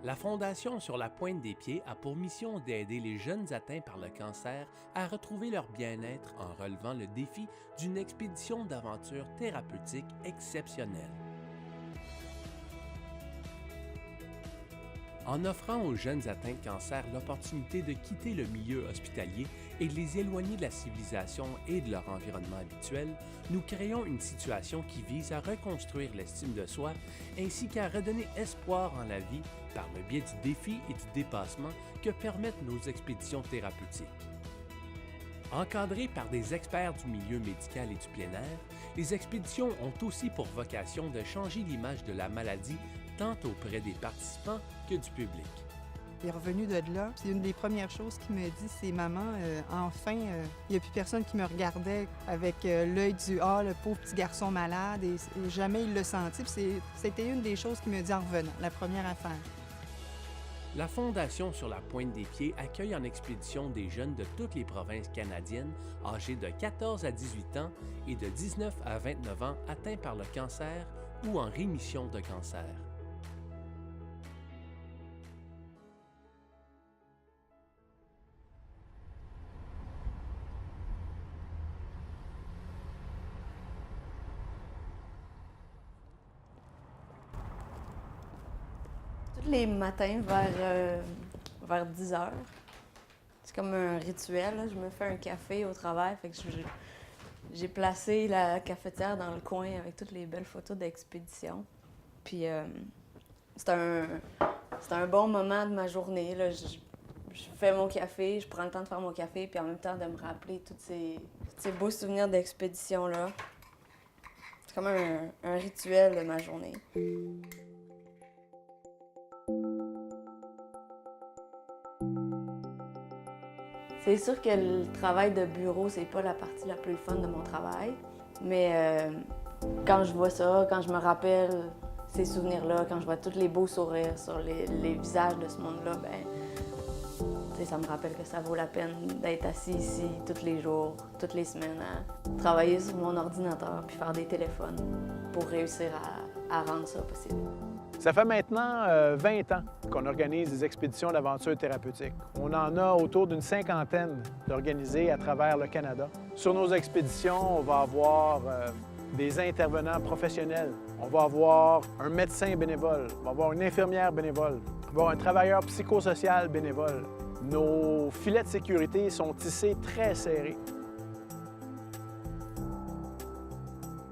La Fondation Sur la pointe des pieds a pour mission d'aider les jeunes atteints par le cancer à retrouver leur bien-être en relevant le défi d'une expédition d'aventure thérapeutique exceptionnelle. En offrant aux jeunes atteints de cancer l'opportunité de quitter le milieu hospitalier et de les éloigner de la civilisation et de leur environnement habituel, nous créons une situation qui vise à reconstruire l'estime de soi ainsi qu'à redonner espoir en la vie par le biais du défi et du dépassement que permettent nos expéditions thérapeutiques. Encadrées par des experts du milieu médical et du plein air, les expéditions ont aussi pour vocation de changer l'image de la maladie tant auprès des participants que du public. Il est revenu de là, puis une des premières choses qu'il me dit, c'est « Maman, enfin, il n'y a plus personne qui me regardait avec l'œil du « Ah, le pauvre petit garçon malade », et jamais il l'a senti. Puis c'était une des choses qu'il me dit en revenant, la première affaire. La Fondation Sur la pointe des pieds accueille en expédition des jeunes de toutes les provinces canadiennes âgés de 14 à 18 ans et de 19 à 29 ans atteints par le cancer ou en rémission de cancer. Tous les matins vers 10 heures, c'est comme un rituel. Là. Je me fais un café au travail. Fait que j'ai placé la cafetière dans le coin avec toutes les belles photos d'expédition. Puis c'est un bon moment de ma journée. Là. Je fais mon café, je prends le temps de faire mon café, puis en même temps de me rappeler tous ces beaux souvenirs d'expédition-là. C'est comme un rituel de ma journée. C'est sûr que le travail de bureau, c'est pas la partie la plus fun de mon travail. Mais quand je vois ça, quand je me rappelle ces souvenirs-là, quand je vois tous les beaux sourires sur les visages de ce monde-là, ça me rappelle que ça vaut la peine d'être assis ici tous les jours, toutes les semaines, à travailler sur mon ordinateur puis faire des téléphones pour réussir à rendre ça possible. Ça fait maintenant 20 ans qu'on organise des expéditions d'aventure thérapeutique. On en a autour d'une cinquantaine d'organisées à travers le Canada. Sur nos expéditions, on va avoir des intervenants professionnels. On va avoir un médecin bénévole, on va avoir une infirmière bénévole, on va avoir un travailleur psychosocial bénévole. Nos filets de sécurité sont tissés très serrés.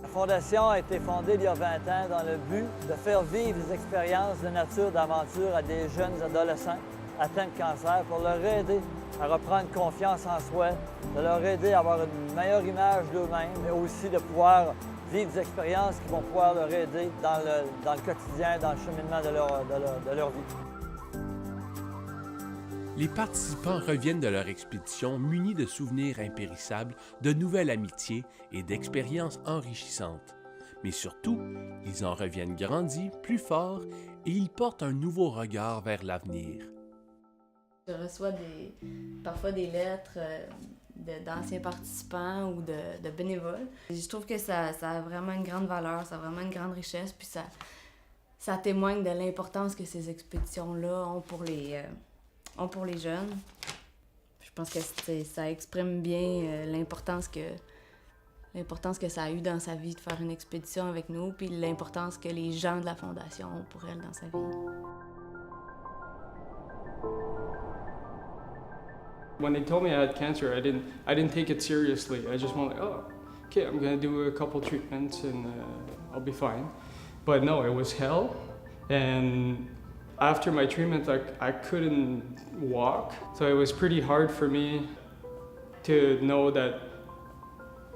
La Fondation a été fondée il y a 20 ans dans le but de faire vivre des expériences de nature d'aventure à des jeunes adolescents atteints de cancer pour leur aider à reprendre confiance en soi, de leur aider à avoir une meilleure image d'eux-mêmes, mais aussi de pouvoir vivre des expériences qui vont pouvoir leur aider dans le quotidien, dans le cheminement de leur vie. Les participants reviennent de leur expédition munis de souvenirs impérissables, de nouvelles amitiés et d'expériences enrichissantes. Mais surtout, ils en reviennent grandis, plus forts, et ils portent un nouveau regard vers l'avenir. Je reçois parfois des lettres d'anciens participants ou de bénévoles. Je trouve que ça a vraiment une grande valeur, ça a vraiment une grande richesse, puis ça témoigne de l'importance que ces expéditions-là ont pour les jeunes. Je pense que ça exprime bien l'importance que ça a eu dans sa vie de faire une expédition avec nous, puis l'importance que les gens de la Fondation ont pour elle dans sa vie. When they told me I had cancer, I didn't take it seriously. I just went like, oh, okay, I'm gonna do a couple treatments and I'll be fine. But no, it was hell. And after my treatment, I couldn't walk. So it was pretty hard for me to know that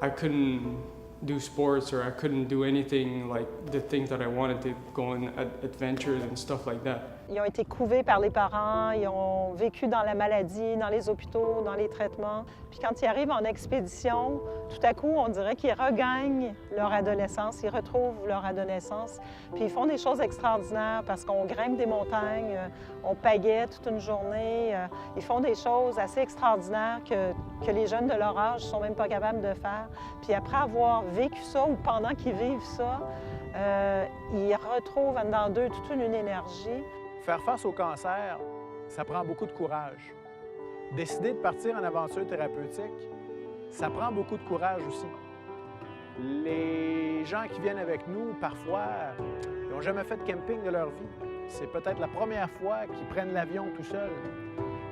I couldn't do sports or I couldn't do anything like the things that I wanted to go on adventures and stuff like that. Ils ont été couvés par les parents, ils ont vécu dans la maladie, dans les hôpitaux, dans les traitements. Puis quand ils arrivent en expédition, tout à coup, on dirait qu'ils regagnent leur adolescence, ils retrouvent leur adolescence. Puis ils font des choses extraordinaires parce qu'on grimpe des montagnes, on pagaie toute une journée. Ils font des choses assez extraordinaires que les jeunes de leur âge ne sont même pas capables de faire. Puis après avoir vécu ça ou pendant qu'ils vivent ça, ils retrouvent dans d'eux toute une énergie. Faire face au cancer, ça prend beaucoup de courage. Décider de partir en aventure thérapeutique, ça prend beaucoup de courage aussi. Les gens qui viennent avec nous, parfois, ils n'ont jamais fait de camping de leur vie. C'est peut-être la première fois qu'ils prennent l'avion tout seuls.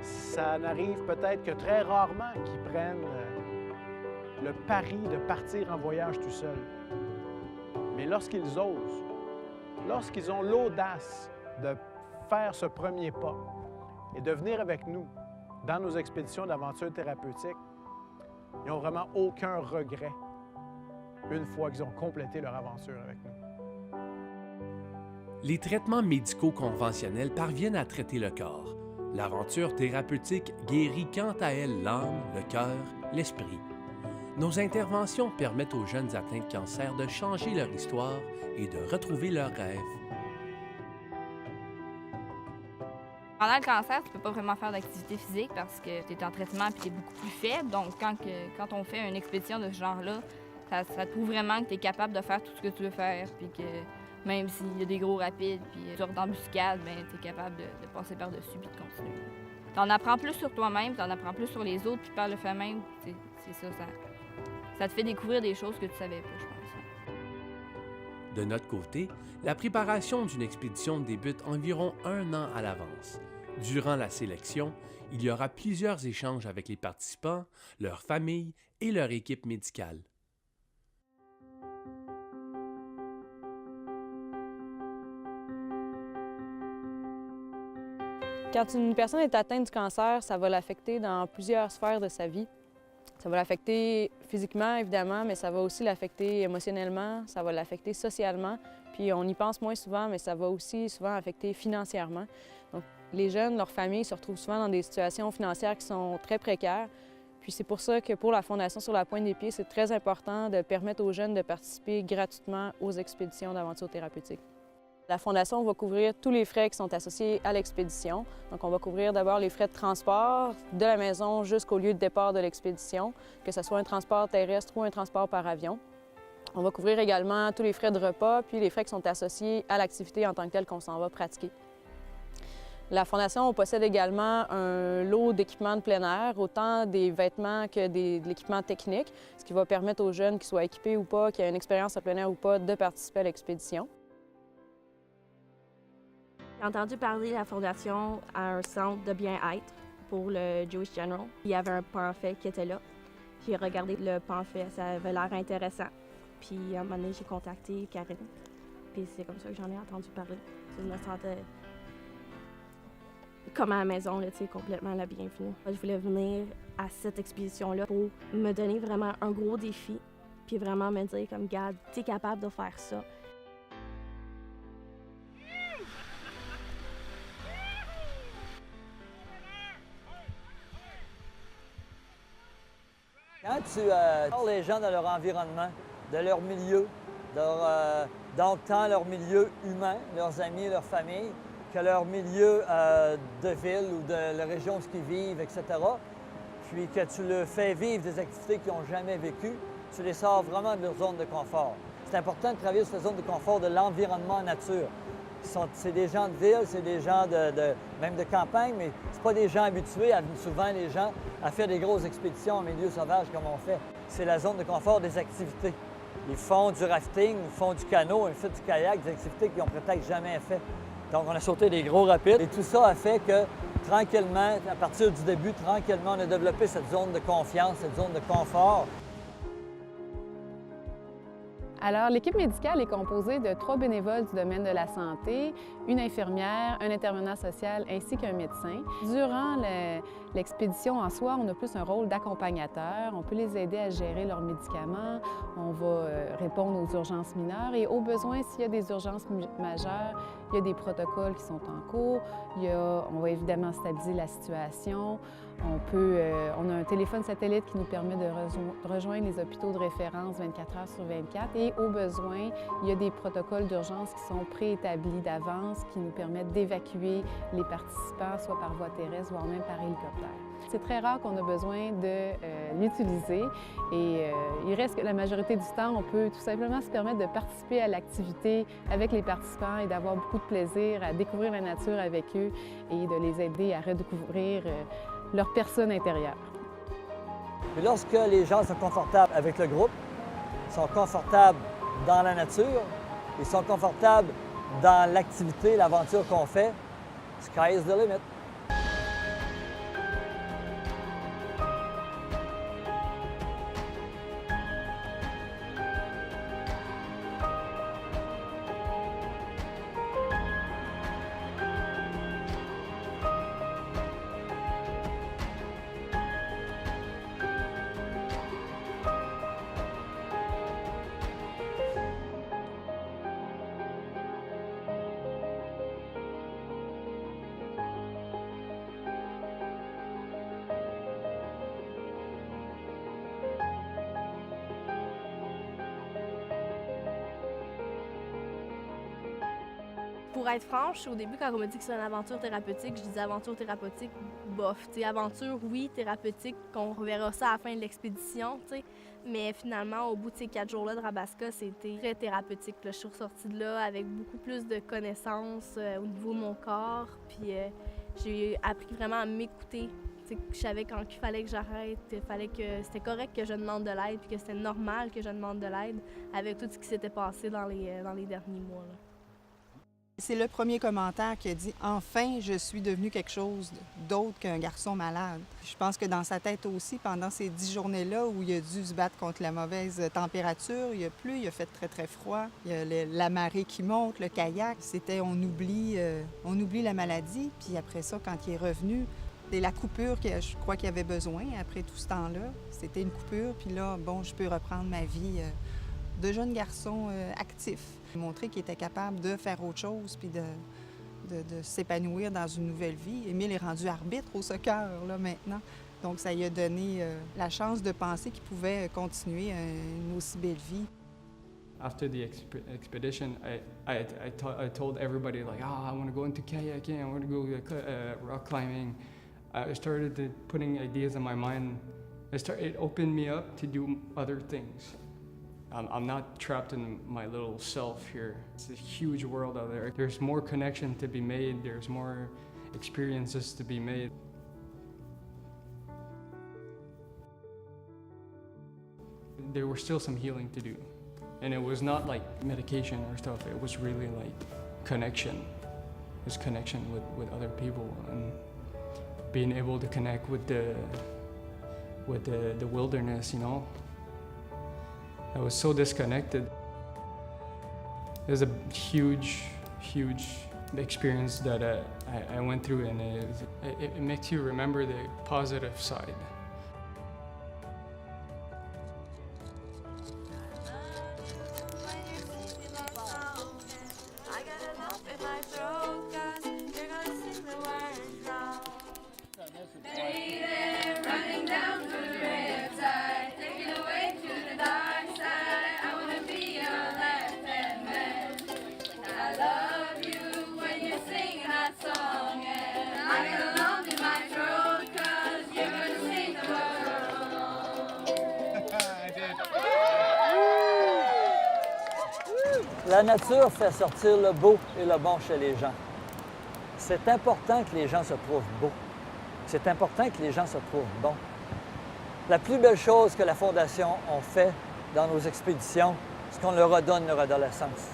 Ça n'arrive peut-être que très rarement qu'ils prennent le pari de partir en voyage tout seuls. Mais lorsqu'ils osent, lorsqu'ils ont l'audace de faire ce premier pas et de venir avec nous dans nos expéditions d'aventure thérapeutique, ils n'ont vraiment aucun regret une fois qu'ils ont complété leur aventure avec nous. Les traitements médicaux conventionnels parviennent à traiter le corps. L'aventure thérapeutique guérit quant à elle l'âme, le cœur, l'esprit. Nos interventions permettent aux jeunes atteints de cancer de changer leur histoire et de retrouver leurs rêves. Pendant le cancer, tu ne peux pas vraiment faire d'activité physique parce que tu es en traitement et tu es beaucoup plus faible. Donc, quand on fait une expédition de ce genre-là, ça te prouve vraiment que tu es capable de faire tout ce que tu veux faire. Puis que même s'il y a des gros rapides puis une sorte d'embuscade, tu es capable de passer par-dessus et de continuer. Tu en apprends plus sur toi-même, tu en apprends plus sur les autres, puis par le fait même, c'est ça te fait découvrir des choses que tu savais pas, je pense. De notre côté, la préparation d'une expédition débute environ 1 an à l'avance. Durant la sélection, il y aura plusieurs échanges avec les participants, leurs familles et leur équipe médicale. Quand une personne est atteinte du cancer, ça va l'affecter dans plusieurs sphères de sa vie. Ça va l'affecter physiquement, évidemment, mais ça va aussi l'affecter émotionnellement, ça va l'affecter socialement. Puis on y pense moins souvent, mais ça va aussi souvent affecter financièrement. Donc, les jeunes, leurs familles se retrouvent souvent dans des situations financières qui sont très précaires. Puis c'est pour ça que pour la Fondation Sur la Pointe des Pieds, c'est très important de permettre aux jeunes de participer gratuitement aux expéditions d'aventure thérapeutique. La Fondation va couvrir tous les frais qui sont associés à l'expédition. Donc, on va couvrir d'abord les frais de transport de la maison jusqu'au lieu de départ de l'expédition, que ce soit un transport terrestre ou un transport par avion. On va couvrir également tous les frais de repas, puis les frais qui sont associés à l'activité en tant que telle qu'on s'en va pratiquer. La Fondation possède également un lot d'équipements de plein air, autant des vêtements que de l'équipement technique, ce qui va permettre aux jeunes, qu'ils soient équipés ou pas, qu'ils aient une expérience en plein air ou pas, de participer à l'expédition. J'ai entendu parler de la Fondation à un centre de bien-être pour le Jewish General. Il y avait un pamphlet qui était là. J'ai regardé le pamphlet, ça avait l'air intéressant. Puis à un moment donné, j'ai contacté Karine. Puis c'est comme ça que j'en ai entendu parler. Je me sentais comme à la maison, là, complètement la bienvenue. Je voulais venir à cette expédition-là pour me donner vraiment un gros défi. Puis vraiment me dire comme, regarde, t'es capable de faire ça. Quand tu parles les gens dans leur environnement, de leur milieu, donc tant leur milieu humain, leurs amis, leur famille, que leur milieu de ville ou de la région où ils vivent, etc., puis que tu leur fais vivre des activités qu'ils n'ont jamais vécues, tu les sors vraiment de leur zone de confort. C'est important de travailler sur cette zone de confort de l'environnement nature. C'est des gens de ville, c'est des gens même de campagne, mais c'est pas des gens habitués, souvent les gens, à faire des grosses expéditions en milieu sauvage comme on fait. C'est la zone de confort des activités. Ils font du rafting, ils font du canot, ils font du kayak, des activités qu'ils n'ont peut-être jamais fait. Donc on a sauté des gros rapides et tout ça a fait que tranquillement, à partir du début, tranquillement, on a développé cette zone de confiance, cette zone de confort. Alors, l'équipe médicale est composée de 3 bénévoles du domaine de la santé, une infirmière, un intervenant social ainsi qu'un médecin. Durant l'expédition en soi, on a plus un rôle d'accompagnateur. On peut les aider à gérer leurs médicaments, on va répondre aux urgences mineures et au besoin, s'il y a des urgences majeures, il y a des protocoles qui sont en cours. On va évidemment stabiliser la situation. On a un téléphone satellite qui nous permet de rejoindre les hôpitaux de référence 24 heures sur 24 et au besoin, il y a des protocoles d'urgence qui sont préétablis d'avance qui nous permettent d'évacuer les participants soit par voie terrestre, voire même par hélicoptère. C'est très rare qu'on a besoin de l'utiliser et il reste que la majorité du temps, on peut tout simplement se permettre de participer à l'activité avec les participants et d'avoir beaucoup de plaisir à découvrir la nature avec eux et de les aider à redécouvrir leur personne intérieure. Puis lorsque les gens sont confortables avec le groupe, sont confortables dans la nature, ils sont confortables dans l'activité, l'aventure qu'on fait, sky is the limit. Pour être franche, au début, quand on m'a dit que c'est une aventure thérapeutique, je disais aventure thérapeutique, bof. T'sais, aventure, oui, thérapeutique, qu'on reverra ça à la fin de l'expédition, t'sais. Mais finalement, au bout de ces 4 jours-là de Rabasca, c'était très thérapeutique. Là, je suis ressortie de là avec beaucoup plus de connaissances au niveau de mon corps. Puis j'ai appris vraiment à m'écouter. Je savais quand il fallait que j'arrête, c'était correct que je demande de l'aide, puis que c'était normal que je demande de l'aide avec tout ce qui s'était passé dans les derniers mois. Là. C'est le premier commentaire qui a dit « Enfin, je suis devenu quelque chose d'autre qu'un garçon malade ». Je pense que dans sa tête aussi, pendant ces 10 journées-là où il a dû se battre contre la mauvaise température, il a plu, il a fait très, très froid, il y a la marée qui monte, le kayak, c'était on oublie la maladie. Puis après ça, quand il est revenu, c'est la coupure que je crois qu'il avait besoin après tout ce temps-là. C'était une coupure, puis là, bon, je peux reprendre ma vie de jeune garçon actif. Montrer qu'il était capable de faire autre chose puis de s'épanouir dans une nouvelle vie. Émile est rendu arbitre au soccer là, maintenant. Donc, ça lui a donné la chance de penser qu'il pouvait continuer une aussi belle vie. After the expedition, I told everybody, like, I want to go into kayaking, I want to go rock climbing. I started putting ideas in my mind. It opened me up to do other things. I'm not trapped in my little self here. It's a huge world out there. There's more connection to be made. There's more experiences to be made. There was still some healing to do. And it was not like medication or stuff. It was really like connection. This connection with other people and being able to connect with the wilderness, you know. I was so disconnected. It was a huge experience that I went through, and it makes you remember the positive side. La nature fait sortir le beau et le bon chez les gens. C'est important que les gens se trouvent beaux. C'est important que les gens se trouvent bons. La plus belle chose que la Fondation a fait dans nos expéditions, c'est qu'on leur redonne leur adolescence.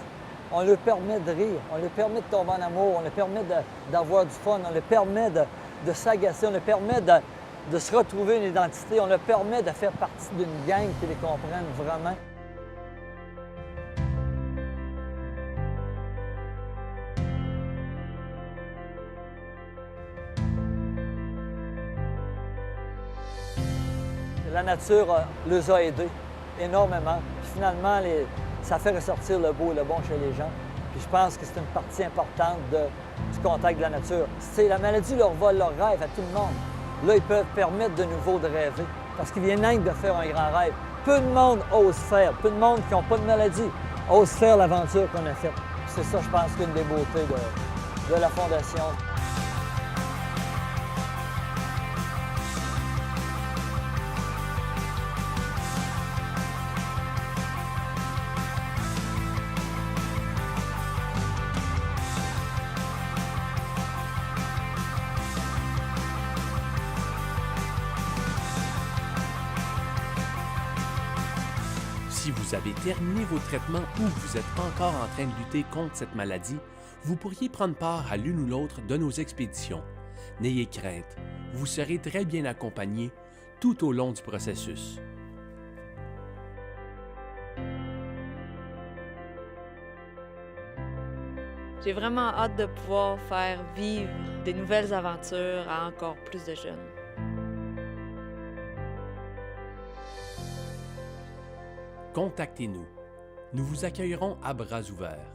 On leur permet de rire, on leur permet de tomber en amour, on leur permet d'avoir du fun, on leur permet de s'agacer, on leur permet de se retrouver une identité, on leur permet de faire partie d'une gang qui les comprenne vraiment. La nature les a aidés énormément. Puis finalement, ça fait ressortir le beau et le bon chez les gens. Puis je pense que c'est une partie importante du contact de la nature. La maladie leur vole leur rêve à tout le monde. Là, ils peuvent permettre de nouveau de rêver. Parce qu'ils viennent même de faire un grand rêve. Peu de monde ose faire, peu de monde qui n'ont pas de maladie ose faire l'aventure qu'on a faite. C'est ça, je pense, qu'une des beautés de la Fondation. Si vous avez terminé vos traitements ou vous êtes encore en train de lutter contre cette maladie, vous pourriez prendre part à l'une ou l'autre de nos expéditions. N'ayez crainte, vous serez très bien accompagné tout au long du processus. J'ai vraiment hâte de pouvoir faire vivre des nouvelles aventures à encore plus de jeunes. Contactez-nous. Nous vous accueillerons à bras ouverts.